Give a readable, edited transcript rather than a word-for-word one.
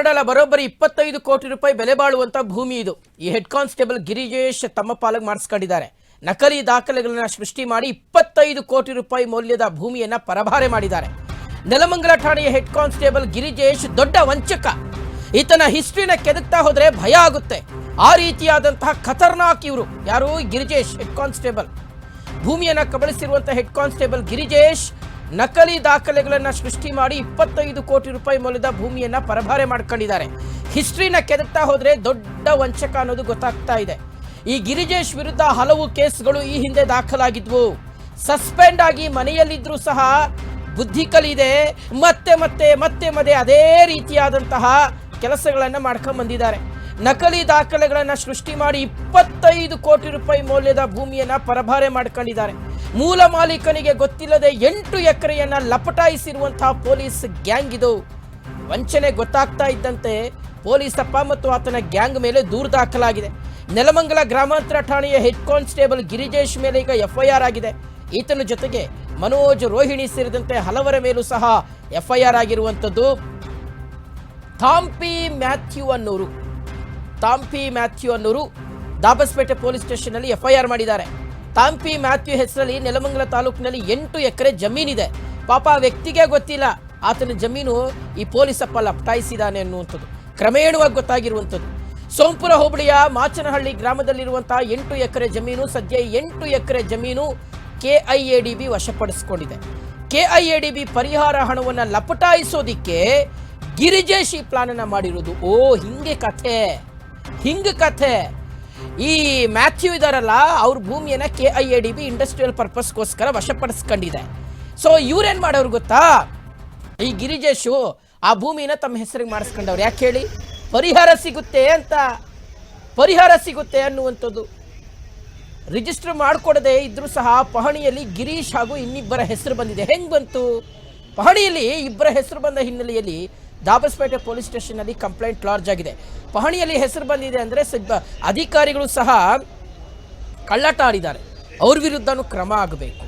ಬರೋಬ್ಬರಿ 25 ಕೋಟಿ ರೂಪಾಯಿ ಬೆಲೆ ಬಾಳುವಂತ ಭೂಮಿ ಇದು. ಈ ಹೆಡ್ ಕಾನ್ಸ್ಟೇಬಲ್ ಗಿರಿಜೇಶ್ ತಮ್ಮ ಪಾಲಿಗೆ ಮಾಡಿಸ್ಕೊಂಡಿದ್ದಾರೆ. ನಕಲಿ ದಾಖಲೆಗಳನ್ನು ಸೃಷ್ಟಿ ಮಾಡಿ 25 ಕೋಟಿ ರೂಪಾಯಿ ಮೌಲ್ಯದ ಭೂಮಿಯನ್ನ ಪರಭಾರೆ ಮಾಡಿದ್ದಾರೆ. ನೆಲಮಂಗಲ ಠಾಣೆಯ ಹೆಡ್ ಕಾನ್ಸ್ಟೇಬಲ್ ಗಿರಿಜೇಶ್ ದೊಡ್ಡ ವಂಚಕ. ಈತನ ಹಿಸ್ಟ್ರಿನ ಕೆದಕ್ತಾ ಹೋದ್ರೆ ಭಯ ಆಗುತ್ತೆ. ಆ ರೀತಿಯಾದಂತಹ ಖತರ್ನಾಕ್ ಇವರು. ಯಾರು? Girijesh head constable. ಭೂಮಿಯನ್ನ ಕಬಳಿಸಿರುವಂತಹ ಹೆಡ್ ಕಾನ್ಸ್ಟೇಬಲ್ ಗಿರಿಜೇಶ್ ನಕಲಿ ದಾಖಲೆಗಳನ್ನು ಸೃಷ್ಟಿ ಮಾಡಿ 25 ಕೋಟಿ ರೂಪಾಯಿ ಮೌಲ್ಯದ ಭೂಮಿಯನ್ನ ಪರಭಾರೆ ಮಾಡ್ಕೊಂಡಿದ್ದಾರೆ. ಹಿಸ್ಟ್ರಿನ ಕೆದಕ್ತಾ ಹೋದ್ರೆ ದೊಡ್ಡ ವಂಚಕ ಅನ್ನೋದು ಗೊತ್ತಾಗ್ತಾ ಇದೆ. ಈ ಗಿರಿಜೇಶ್ ವಿರುದ್ಧ ಹಲವು ಕೇಸ್ಗಳು ಈ ಹಿಂದೆ ದಾಖಲಾಗಿದ್ವು. ಸಸ್ಪೆಂಡ್ ಆಗಿ ಮನೆಯಲ್ಲಿದ್ರೂ ಸಹ ಬುದ್ಧಿ ಕಲಿದೆ ಮತ್ತೆ ಮತ್ತೆ ಮತ್ತೆ ಮತ್ತೆ ಅದೇ ರೀತಿಯಾದಂತಹ ಕೆಲಸಗಳನ್ನು ಮಾಡ್ಕೊಂಡು ಬಂದಿದ್ದಾರೆ. ನಕಲಿ ದಾಖಲೆಗಳನ್ನು ಸೃಷ್ಟಿ ಮಾಡಿ 25 ಕೋಟಿ ರೂಪಾಯಿ ಮೌಲ್ಯದ ಭೂಮಿಯನ್ನ ಪರಭಾರೆ ಮಾಡ್ಕೊಂಡಿದ್ದಾರೆ. ಮೂಲ ಮಾಲೀಕನಿಗೆ ಗೊತ್ತಿಲ್ಲದೆ 8 ಎಕರೆಯನ್ನ ಲಪಟಾಯಿಸಿರುವಂತಹ ಪೊಲೀಸ್ ಗ್ಯಾಂಗ್ ಇದು. ವಂಚನೆ ಗೊತ್ತಾಗ್ತಾ ಇದ್ದಂತೆ ಪೊಲೀಸಪ್ಪ ಮತ್ತು ಆತನ ಗ್ಯಾಂಗ್ ಮೇಲೆ ದೂರು ದಾಖಲಾಗಿದೆ. ನೆಲಮಂಗಲ ಗ್ರಾಮಾಂತರ ಠಾಣೆಯ ಹೆಡ್ ಕಾನ್ಸ್ಟೇಬಲ್ ಗಿರಿಜೇಶ್ ಮೇಲೆ ಈಗ FIR ಆಗಿದೆ. ಈತನ ಜೊತೆಗೆ ಮನೋಜ್, ರೋಹಿಣಿ ಸೇರಿದಂತೆ ಹಲವರ ಮೇಲೂ ಸಹ FIR ಆಗಿರುವಂಥದ್ದು. ಥಾಂಪಿ ಮ್ಯಾಥ್ಯೂ ಅನ್ನೋರು ದಾಬಸ್ಪೇಟೆ ಪೊಲೀಸ್ ಸ್ಟೇಷನ್ನಲ್ಲಿ FIR ಮಾಡಿದ್ದಾರೆ. ಥಾಂಪಿ ಮ್ಯಾಥ್ಯೂ ಹೆಸರಲ್ಲಿ ನೆಲಮಂಗಲ ತಾಲೂಕಿನಲ್ಲಿ 8 ಎಕರೆ ಜಮೀನಿದೆ. ಪಾಪ ಆ ವ್ಯಕ್ತಿಗೆ ಗೊತ್ತಿಲ್ಲ ಆತನ ಜಮೀನು ಈ ಪೊಲೀಸಪ್ಪ ಲಪಟಾಯಿಸಿದ್ದಾನೆ ಅನ್ನುವಂಥದ್ದು ಕ್ರಮೇಣವಾಗಿ ಗೊತ್ತಾಗಿರುವಂಥದ್ದು. ಸೋಂಪುರ ಹೋಬಳಿಯ ಮಾಚನಹಳ್ಳಿ ಗ್ರಾಮದಲ್ಲಿರುವಂತಹ 8 ಎಕರೆ ಜಮೀನು, ಸದ್ಯ 8 ಎಕರೆ ಜಮೀನು KIADB ವಶಪಡಿಸಿಕೊಂಡಿದೆ. KIADB ಪರಿಹಾರ ಹಣವನ್ನು ಲಪಟಾಯಿಸೋದಿಕ್ಕೆ ಗಿರಿಜೇಶ್ ಈ ಪ್ಲಾನ್ ಅನ್ನ ಮಾಡಿರೋದು. ಓ, ಹಿಂಗೆ ಕಥೆ. ಈ ಮ್ಯಾಥ್ಯೂ ಇದಾರಲ್ಲ, ಅವ್ರ ಭೂಮಿಯನ್ನ KIADB ಇಂಡಸ್ಟ್ರಿಯಲ್ ಪರ್ಪಸ್ಗೋಸ್ಕರ ವಶಪಡಿಸ್ಕೊಂಡಿದೆ. ಸೊ ಇವ್ರೇನ್ ಮಾಡೋರು ಗೊತ್ತಾ? ಈ ಗಿರಿಜೇಶು ಆ ಭೂಮಿನ ತಮ್ಮ ಹೆಸರಿಗೆ ಮಾಡಿಸ್ಕೊಂಡವ್ರು. ಯಾಕೆ ಹೇಳಿ? ಪರಿಹಾರ ಸಿಗುತ್ತೆ ಅನ್ನುವಂಥದ್ದು. ರಿಜಿಸ್ಟರ್ ಮಾಡಿಕೊಡದೆ ಇದ್ರೂ ಸಹ ಪಹಣಿಯಲ್ಲಿ ಗಿರೀಶ್ ಹಾಗೂ ಇನ್ನಿಬ್ಬರ ಹೆಸರು ಬಂದಿದೆ. ಹೆಂಗ್ ಬಂತು? ಪಹಣಿಯಲ್ಲಿ ಇಬ್ಬರ ಹೆಸರು ಬಂದ ಹಿನ್ನೆಲೆಯಲ್ಲಿ ದಾಬಸ್ಪೇಟೆ ಪೊಲೀಸ್ ಸ್ಟೇಷನ್ನಲ್ಲಿ ಕಂಪ್ಲೇಂಟ್ ಲಾಡ್ಜ್ ಆಗಿದೆ. ಪಹಣಿಯಲ್ಲಿ ಹೆಸರು ಬಂದಿದೆ ಅಂದರೆ ಅಧಿಕಾರಿಗಳು ಸಹ ಕಳ್ಳಾಟ ಆಡಿದ್ದಾರೆ. ಅವ್ರ ವಿರುದ್ಧನೂ ಕ್ರಮ ಆಗಬೇಕು.